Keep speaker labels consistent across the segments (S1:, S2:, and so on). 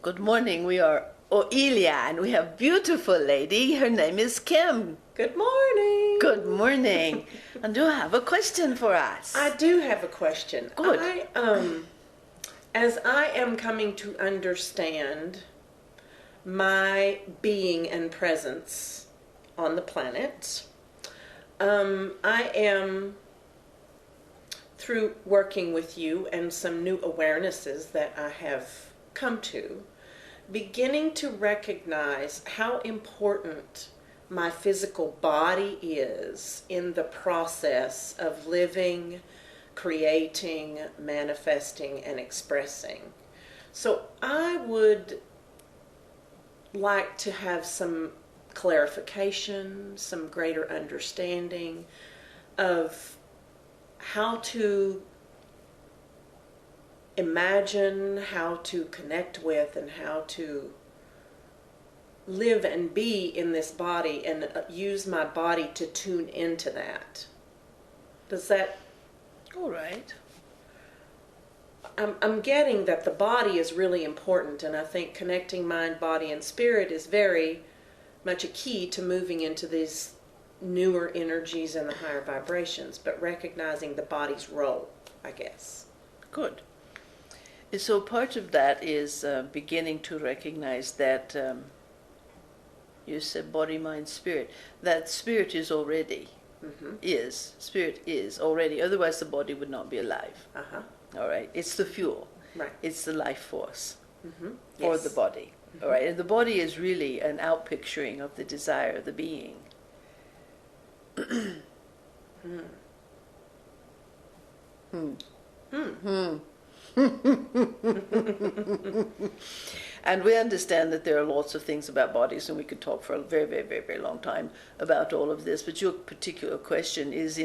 S1: Good morning. We are Oelia, and we have a beautiful lady. Her name is Kim.
S2: Good morning.
S1: Good morning. And do you have a question for us?
S2: I do have a question.
S1: Good.
S2: As I am coming to understand my being and presence on the planet, I am, through working with you and some new awarenesses that I have come to, beginning to recognize how important my physical body is in the process of living, creating, manifesting, and expressing. So I would like to have some clarification, some greater understanding of how to imagine, how to connect with, and how to live and be in this body and use my body to tune into that. Does that...
S1: All right.
S2: I'm getting that the body is really important, and I think connecting mind, body, and spirit is very much a key to moving into these newer energies and the higher vibrations, but recognizing the body's role, I guess.
S1: Good. So part of that is beginning to recognize that you said body, mind, spirit. That spirit is already, spirit is already, otherwise the body would not be alive. All right, it's the fuel.
S2: Right.
S1: It's the life force for
S2: Yes.
S1: the body. All right, and the body is really an outpicturing of the desire, the being. And we understand that there are lots of things about bodies, and we could talk for a very, very, very, very long time about all of this. But your particular question is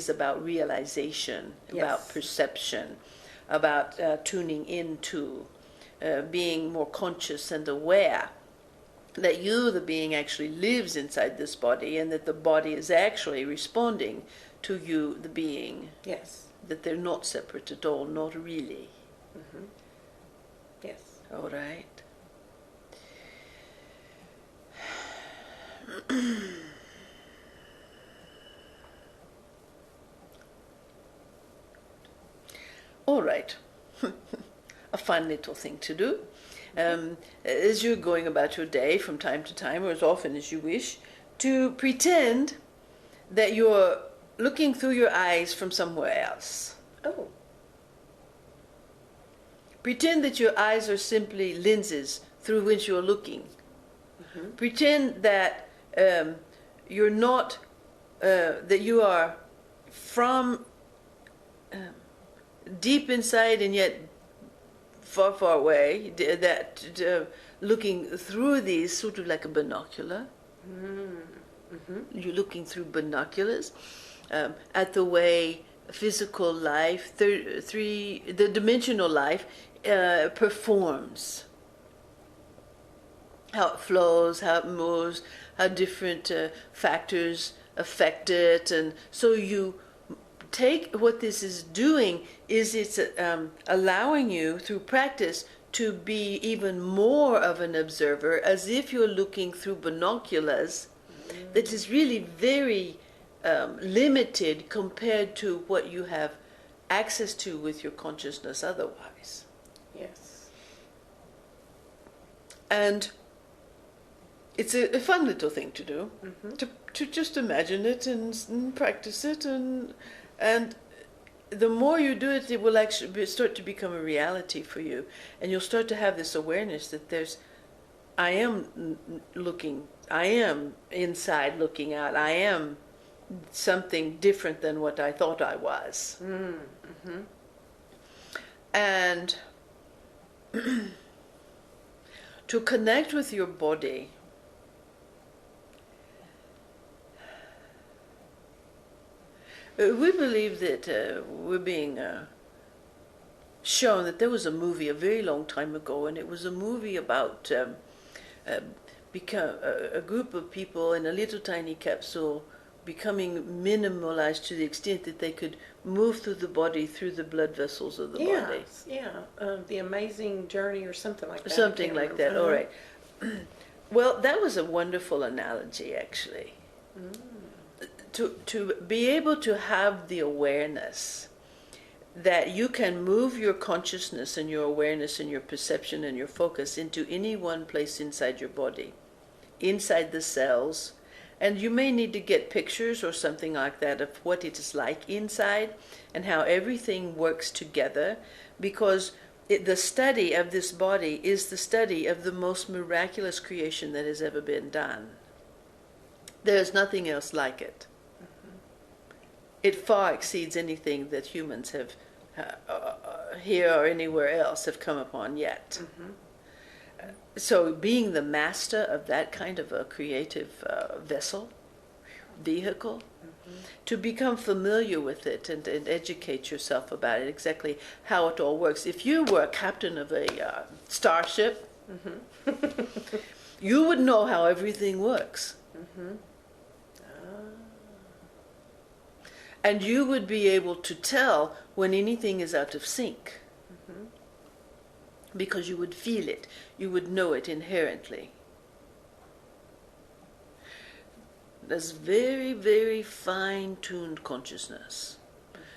S1: about realization,
S2: Yes.
S1: about perception, about tuning into, being more conscious and aware that you, the being, actually lives inside this body, and that the body is actually responding to you, the being.
S2: Yes.
S1: That they're not separate at all, not really.
S2: Yes.
S1: All right. All right. A fun little thing to do. As you're going about your day from time to time, or as often as you wish, to pretend that you're looking through your eyes from somewhere else.
S2: Oh.
S1: Pretend that your eyes are simply lenses through which you're looking. Pretend that you're not, that you are from deep inside and yet far, far away, that looking through these, sort of like a binocular. You're looking through binoculars at the way physical life, the dimensional life, performs. How it flows, how it moves, how different factors affect it. And so you take what this is doing is it's allowing you through practice to be even more of an observer, as if you're looking through binoculars that is really very limited compared to what you have access to with your consciousness otherwise.
S2: Yes.
S1: And it's a fun little thing to do, to just imagine it and practice it, and the more you do it, it will actually start to become a reality for you, and you'll start to have this awareness that I am inside looking out, I am something different than what I thought I was. And to connect with your body, we believe that we're being shown that there was a movie a very long time ago, and it was a movie about a group of people in a little tiny capsule becoming minimalized to the extent that they could move through the body, through the blood vessels of the body.
S2: The Amazing Journey or something like that.
S1: Something like that, all right. Well, that was a wonderful analogy, actually. To be able to have the awareness that you can move your consciousness and your awareness and your perception and your focus into any one place inside your body, inside the cells, and you may need to get pictures or something like that of what it is like inside and how everything works together, because the study of this body is the study of the most miraculous creation that has ever been done. There's nothing else like it. It far exceeds anything that humans have here or anywhere else have come upon yet. So being the master of that kind of a creative vehicle, to become familiar with it and educate yourself about it, exactly how it all works. If you were a captain of a starship, you would know how everything works. And you would be able to tell when anything is out of sync. Because you would feel it. You would know it inherently. There's very, very fine-tuned consciousness.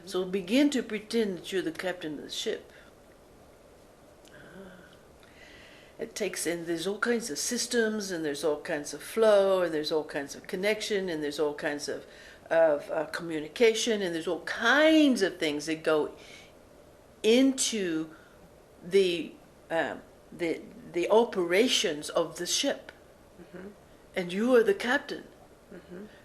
S1: So begin to pretend that you're the captain of the ship. It takes in, there's all kinds of systems, and there's all kinds of flow, and there's all kinds of connection, and there's all kinds of communication, and there's all kinds of things that go into the operations of the ship. And you are the captain.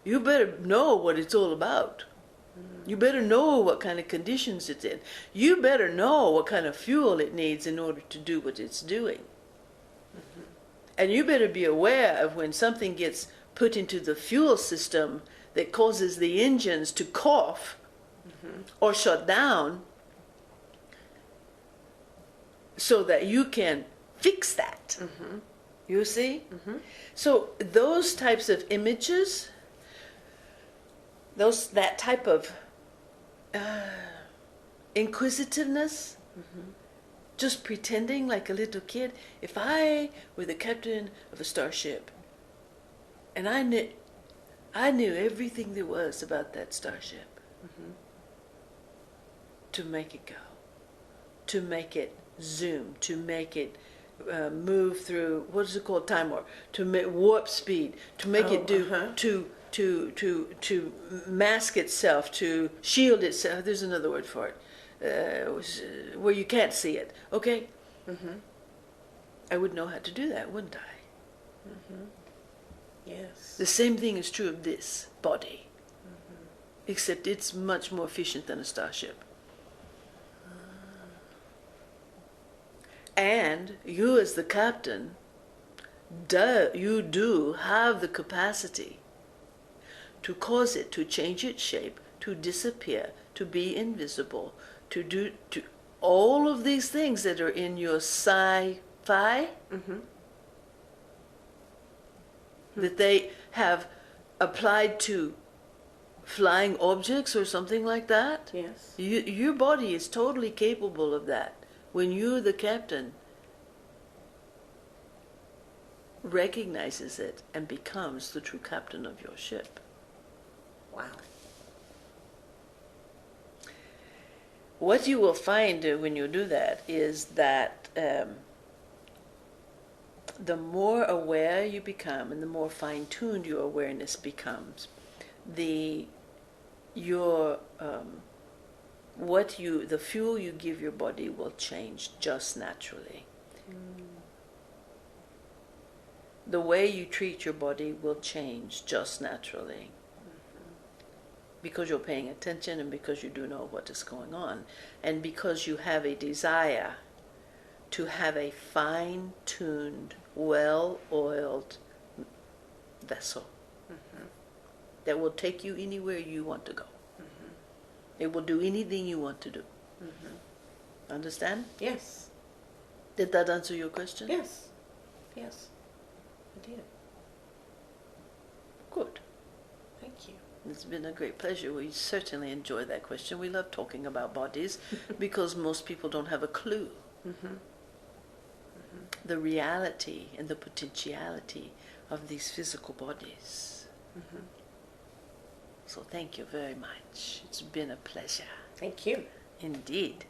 S1: You better know what it's all about. You better know what kind of conditions it's in. You better know what kind of fuel it needs in order to do what it's doing. And you better be aware of when something gets put into the fuel system that causes the engines to cough or shut down, so that you can fix that. You see? So those types of images, that type of inquisitiveness, just pretending like a little kid. If I were the captain of a starship and I knew everything there was about that starship, to make it go, to make it zoom, to make it move through, what is it called, time warp, to make warp speed, to make it do, to mask itself, to shield itself. There's another word for it, where you can't see it. Okay. I would know how to do that, wouldn't I?
S2: Yes.
S1: The same thing is true of this body, except it's much more efficient than a starship. And you as the captain, you do have the capacity to cause it to change its shape, to disappear, to be invisible, to do all of these things that are in your sci-fi, that they have applied to flying objects or something like that.
S2: Yes.
S1: Your body is totally capable of that. When you, the captain, recognizes it and becomes the true captain of your ship.
S2: Wow.
S1: What you will find when you do that is that the more aware you become and the more fine-tuned your awareness becomes, the fuel you give your body will change just naturally. The way you treat your body will change just naturally. Because you're paying attention and because you do know what is going on. And because you have a desire to have a fine-tuned, well-oiled vessel that will take you anywhere you want to go. It will do anything you want to do. Understand?
S2: Yes.
S1: Did that answer your question?
S2: Yes. Yes. I did.
S1: Good.
S2: Thank you.
S1: It's been a great pleasure. We certainly enjoy that question. We love talking about bodies because most people don't have a clue. The reality and the potentiality of these physical bodies. So thank you very much. It's been a pleasure.
S2: Thank you.
S1: Indeed.